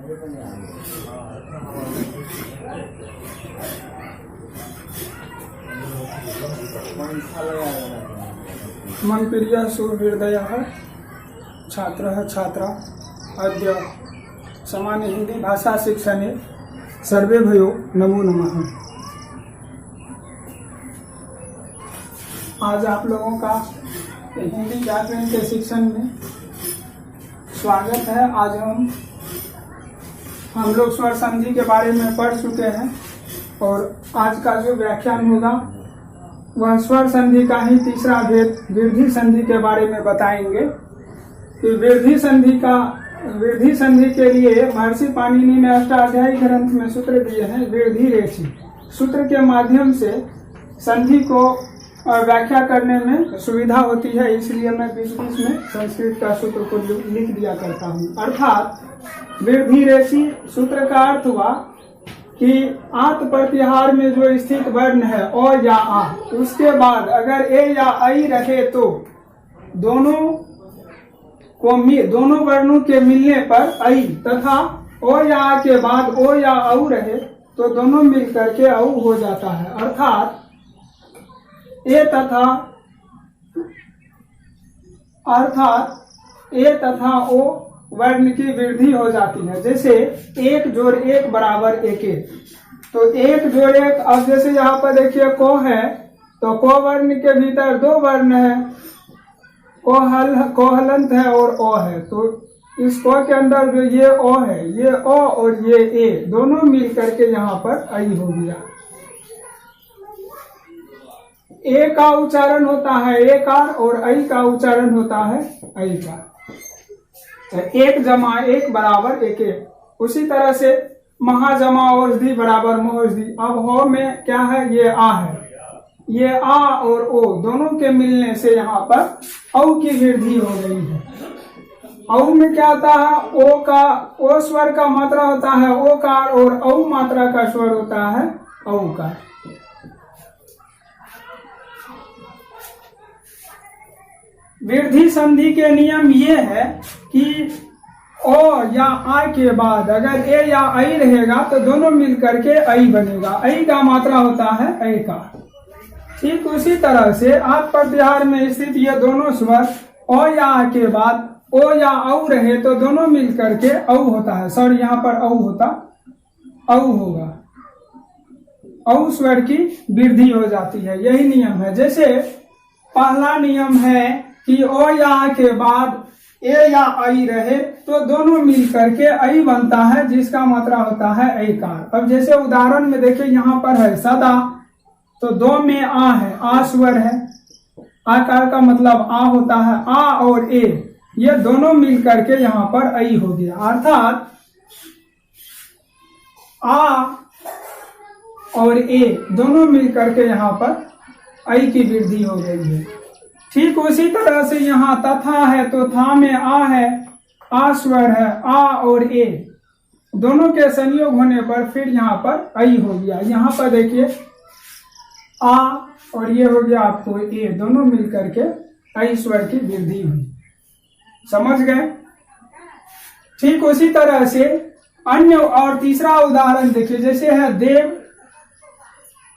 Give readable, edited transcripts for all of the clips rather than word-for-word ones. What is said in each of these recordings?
मनप्रिय सुहृदय छात्र छात्रा अद्य सामान्य हिंदी भाषा शिक्षणे सर्वे भयो नमो नमः। आज आप लोगों का हिंदी व्याकरण के शिक्षण में स्वागत है। आज हम लोग स्वर संधि के बारे में पढ़ चुके हैं और आज का जो व्याख्यान होगा वह स्वर संधि का ही तीसरा भेद वृद्धि संधि के बारे में बताएंगे। कि वृद्धि संधि के लिए महर्षि पाणिनि ने अष्टाध्यायी ग्रंथ में सूत्र दिए हैं। वृद्धि रेषि सूत्र के माध्यम से संधि को व्याख्या करने में सुविधा होती है, इसलिए मैं बीच बीच में संस्कृत का सूत्र को लिख दिया करता हूँ। अर्थात वृद्धि रेषि सूत्र का अर्थ हुआ कि आत प्रत्याहार में जो स्थित वर्ण है अ या आ, उसके बाद अगर ए या आई रहे तो दोनों वर्णों के मिलने पर आई तथा ओ या आ के बाद ओ या औ रहे तो दोनों मिलकर के औ हो जाता है। अर्थात ए तथा ओ वर्ण की वृद्धि हो जाती है। जैसे 1 जोड़ 1 बराबर 1 तो 1 जोड़ 1, अब जैसे यहाँ पर देखिए को है तो को वर्ण के भीतर 2 वर्ण है, कोहलंत है और ओ है। तो इस को के अंदर जो ये ओ है, ये ओ और ये ए दोनों मिल करके यहाँ पर आई हो गया। ए का उच्चारण होता है एकार और आई का उच्चारण होता है ऐकार। 1 जमा 1 बराबर 1। उसी तरह से महा जमा औषधि बराबर मोषधि। अब हो में क्या है, ये आ है, ये आ और ओ दोनों के मिलने से यहाँ पर औ की वृद्धि हो गई है। औ में क्या होता है, ओ स्वर का मात्रा होता है ओकार और औ मात्रा का स्वर होता है औकार। वृद्धि संधि के नियम ये है कि ओ या आ के बाद अगर ए या आई रहेगा तो दोनों मिलकर के आई बनेगा। आई का मात्रा होता है ऐ का। ठीक उसी तरह से आत प्रत्याहार में स्थित ये दोनों स्वर ओ या आ के बाद ओ या औ रहे तो दोनों मिलकर के औ होता है। सॉरी, यहाँ पर औ होगा, औ स्वर की वृद्धि हो जाती है। यही नियम है। जैसे पहला नियम है कि ओ या आ के बाद ए या आई रहे तो दोनों मिल करके आई बनता है, जिसका मात्रा होता है ऐकार। अब जैसे उदाहरण में देखिए, यहाँ पर है सदा तो 2 में आ है, आ स्वर है, आकार का मतलब आ होता है। आ और ए ये दोनों मिल करके यहाँ पर आई हो गया। अर्थात आ और ए दोनों मिल करके यहाँ पर आई की वृद्धि हो गई है। ठीक उसी तरह से यहाँ तथा है तो था में आ है, आ स्वर है, आ और ए दोनों के संयोग होने पर फिर यहाँ पर आई हो गया। यहाँ पर देखिए आ और ये हो गया आपको ए, दोनों मिलकर के आई स्वर की वृद्धि हुई। समझ गए? ठीक उसी तरह से अन्य और तीसरा उदाहरण देखिए। जैसे है देव,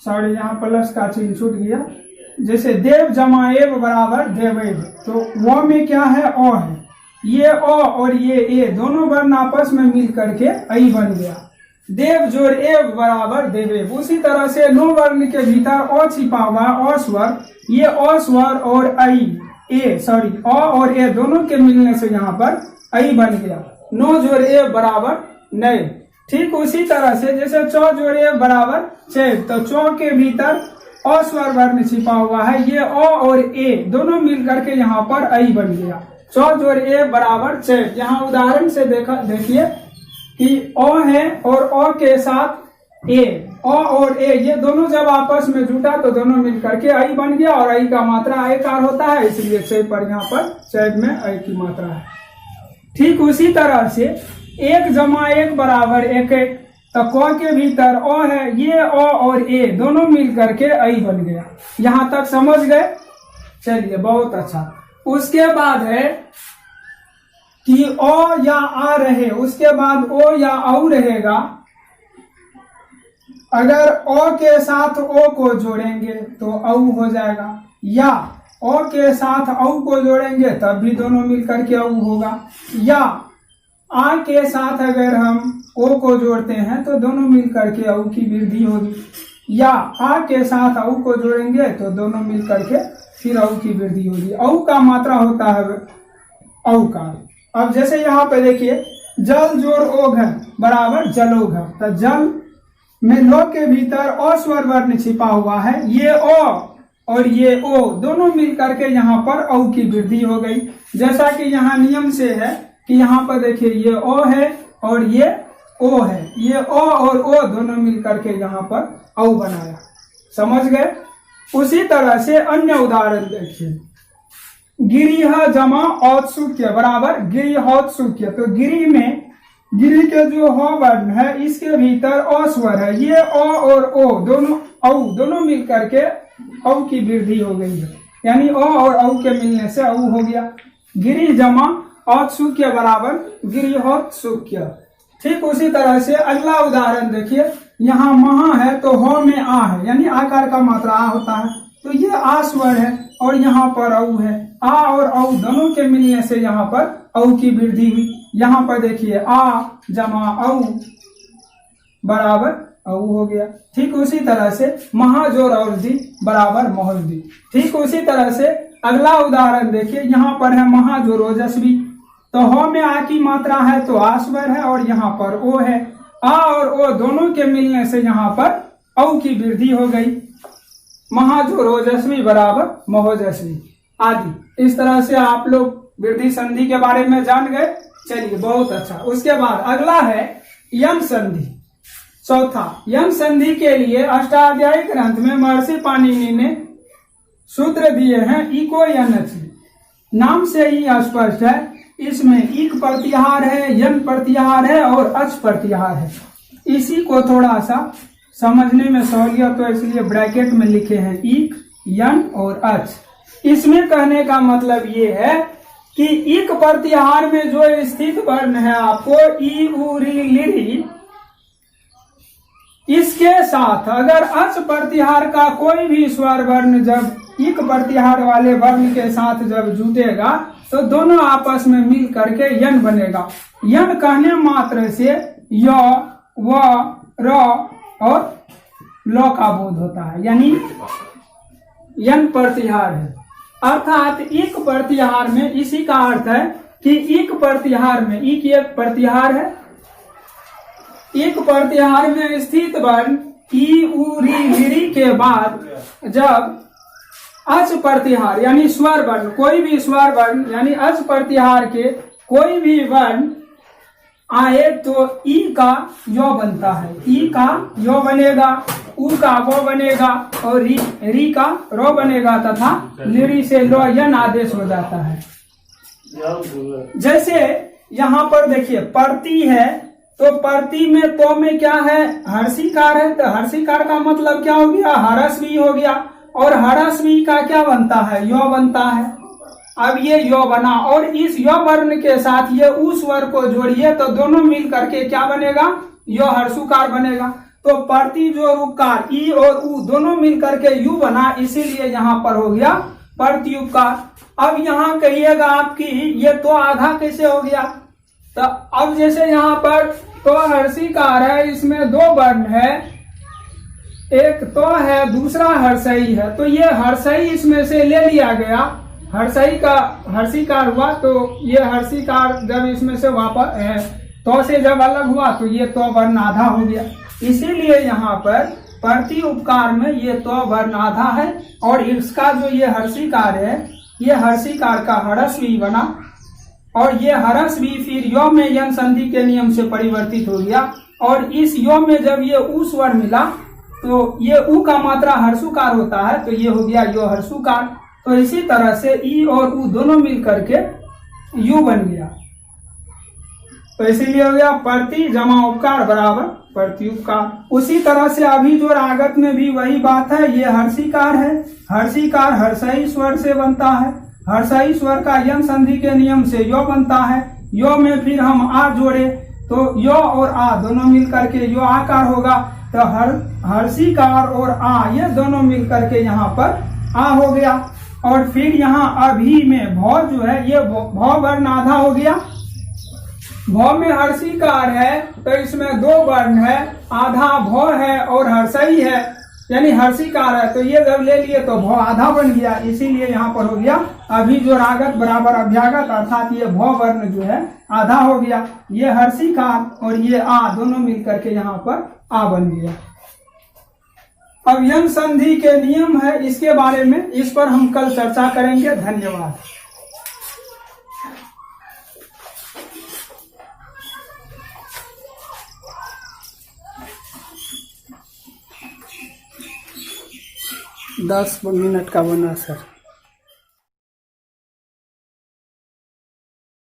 सॉरी यहाँ प्लस का चिन्ह छूट गया। जैसे देव जमा एव बराबर देवेव, तो वो में क्या है, ओ है। ये ओ और ये ए दोनों वर्ण आपस में मिल करके आई बन गया। देव जोड़ एव बराबर देवेव। उसी तरह से नो वर्ण के भीतर ओ छिपा हुआ ओ स्वर, ये ओ स्वर और ओ और ए दोनों के मिलने से यहाँ पर आई बन गया। नो जोड़ एव बराबर नए। ठीक उसी तरह से जैसे चौ जोड़ एव बराबर छेद, तो चौ के भीतर ओ स्वर वर्ण छिपा हुआ है, ये ओ और ए दोनों मिल करके यहाँ पर आई बन गया। चौ जोड़ ए बराबर 6। यहाँ उदाहरण से देखिए कि ओ है और ओ के साथ ए, ओ और ए ये दोनों जब आपस में जुटा तो दोनों मिल करके आई बन गया और आई का मात्रा ऐकार होता है, इसलिए 6 पर यहाँ पर 6 में आई की मात्रा है। ठीक उसी तरह से 1 जमा 1 बराबर 1 तो क के भीतर ओ है, ये ओ और ए दोनों मिल करके आई बन गया। यहाँ तक समझ गए? चलिए बहुत अच्छा। उसके बाद है कि ओ या आ रहे, उसके बाद ओ या औ रहेगा। अगर ओ के साथ ओ को जोड़ेंगे तो औ हो जाएगा, या ओ के साथ औ को जोड़ेंगे तब भी दोनों मिलकर के औ होगा, या आ के साथ अगर हम ओ को जोड़ते हैं तो दोनों मिलकर के औ की वृद्धि होगी, या आ के साथ औ को जोड़ेंगे तो दोनों मिलकर के फिर औ की वृद्धि होगी। औ का मात्रा होता है औकार। अब जैसे यहाँ पे देखिए, जल जोड़ ओघ बराबर जलोघ, तो जल में लो के भीतर अ स्वर वर्ण छिपा हुआ है, ये ओ और ये ओ दोनों मिलकर के यहाँ पर औ की वृद्धि हो गई। जैसा कि यहाँ नियम से है कि यहाँ पर देखिए ये ओ है और ये ओ है, ये ओ और ओ दोनों मिलकर के यहाँ पर औ बनाया, समझ गए। उसी तरह से अन्य उदाहरण देखिए, गिरिह जमा औत्सुक्य बराबर गिरिहौत्सुक्य, तो गिरी में गिरी के जो ह वर्ण है इसके भीतर अ स्वर है, ये अ और ओ दोनों औ दोनों मिलकर के औ की वृद्धि हो गई है, यानी अ और औ के मिलने से औ हो गया। गिरी जमा औत्सुक्य बराबर गिरिहौत्सुक्य। ठीक उसी तरह से अगला उदाहरण देखिए, यहाँ महा है तो ह में आ है, यानी आकार का मात्रा आ होता है, तो ये आ स्वर है और यहाँ पर औ है, आ और औ दोनों के मिलने से यहाँ पर औ की वृद्धि हुई। यहाँ पर देखिए आ जमा औ बराबर औ हो गया। ठीक उसी तरह से महाजोर और दी बराबर मोहल्दी। ठीक उसी तरह से अगला उदाहरण देखिए, यहाँ पर है महाजोर ओजस्वी, तो ह में आ की मात्रा है तो आ स्वर है और यहाँ पर ओ है, आ और ओ दोनों के मिलने से यहाँ पर औ की वृद्धि हो गई। महाजोर ओजस्वी बराबर महोजस्वी आदि। इस तरह से आप लोग वृद्धि संधि के बारे में जान गए। चलिए बहुत अच्छा। उसके बाद अगला है यम संधि। चौथा, यम संधि के लिए अष्टाध्यायी ग्रंथ में महर्षि पाणिनि ने सूत्र दिए हैं इको यनचि। नाम से ही स्पष्ट है, इसमें इक प्रत्याहार है, यन प्रत्याहार है और अच प्रत्याहार है। इसी को थोड़ा सा समझने में सहूलियत तो इसलिए ब्रैकेट में लिखे हैं इक, यन और अच। इसमें कहने का मतलब ये है कि इक प्रत्याहार में जो स्थित वर्ण है आपको ई उ री लिरी, इसके साथ अगर अच प्रत्याहार का कोई भी स्वर वर्ण जब इक प्रत्याहार वाले वर्ण के साथ जब जुटेगा तो दोनों आपस में मिल करके यन बनेगा। यन कहने मात्र से य, व, र और ल का बोध होता है, यानी यन प्रत्याहार है। अर्थात इक प्रत्याहार में इसी का अर्थ है कि इक प्रत्याहार में, इक एक प्रत्याहार है, एक प्रत्याहार में स्थित वर्ण ई उ री लिरी के बाद जब अच प्रत्याहार यानी स्वर वर्ण, कोई भी स्वर वर्ण यानी अच प्रत्याहार के कोई भी वर्ण आए तो ई का यो बनता है, ई का यो बनेगा, उ का वो बनेगा और री का रो बनेगा तथा लिरी से लो यन आदेश हो जाता है। जैसे यहाँ पर देखिए प्रति है, तो प्रति में तो में क्या है, हर्षिकार है, तो हर्षिकार का मतलब क्या हो गया, हरस्वी हो गया, और हरस्वी का क्या बनता है, यो बनता है। अब ये यो बना और इस यो वर्ण के साथ ये उ स्वर को जोड़िए तो दोनों मिल करके क्या बनेगा, यो हर्षुकार बनेगा। तो प्रति जो रुकार ई और उ दोनों मिल करके यू बना, इसीलिए यहाँ पर हो गया प्रत्युपकार। अब यहाँ कहिएगा आपकी ये तो आधा कैसे हो गया, तो अब जैसे यहाँ पर तो हर्षिकार है, इसमें दो वर्ण है, एक तो है दूसरा हर्षई है, तो ये हर्षई इसमें से ले लिया गया, हर्षई का हर्षिकार हुआ, तो ये हर्षिकार जब इसमें से वापस है तो से जब अलग हुआ तो ये तो वर्ण आधा हो गया। इसीलिए यहाँ पर प्रति उपकार में ये तो वर्ण आधा है और इसका जो ये हर्षिकार है, ये हर्षिकार का हरस्वी बना और ये हरस्वी फिर यो में यन संधि के नियम से परिवर्तित हो गया और इस यो में जब ये उ स्वर मिला तो ये उ का मात्रा हर्षुकार होता है, तो ये हो गया यो हर्षुकार। तो इसी तरह से ई और उ दोनों मिल करके यू बन गया, तो इसीलिए हो गया प्रति जमा उपकार बराबर प्रत्युपकार। उसी तरह से अभी जो रागत में भी वही बात है, ये हर्षिकार है, हर्षिकार हर्षई स्वर से बनता है, हर्षई स्वर का यन संधि के नियम से यो बनता है, यो में फिर हम आ जोड़े तो यो और आ दोनों मिल करके यो आकार होगा। तो हर्षिकार और आ ये दोनों मिल करके यहाँ पर आ हो गया। और फिर यहाँ अभी में भौ जो है ये भौ वर्ण आधा हो गया। भौ में हर्षिकार है तो इसमें दो वर्ण है, आधा भौ है और हर्षई है, यानी हर्षिकार है तो ये जब ले लिए तो भौ आधा बन गया, इसीलिए यहाँ पर हो गया अभी जो रागत बराबर अभ्यागत, अर्थात ये भौ वर्ण जो है आधा हो गया। ये हर्षिकार और ये आ दोनों मिल करके यहाँ पर आ बन गया। अब यंग संधि के नियम है, इसके बारे में इस पर हम कल चर्चा करेंगे। धन्यवाद। दस मिनट का बना सर।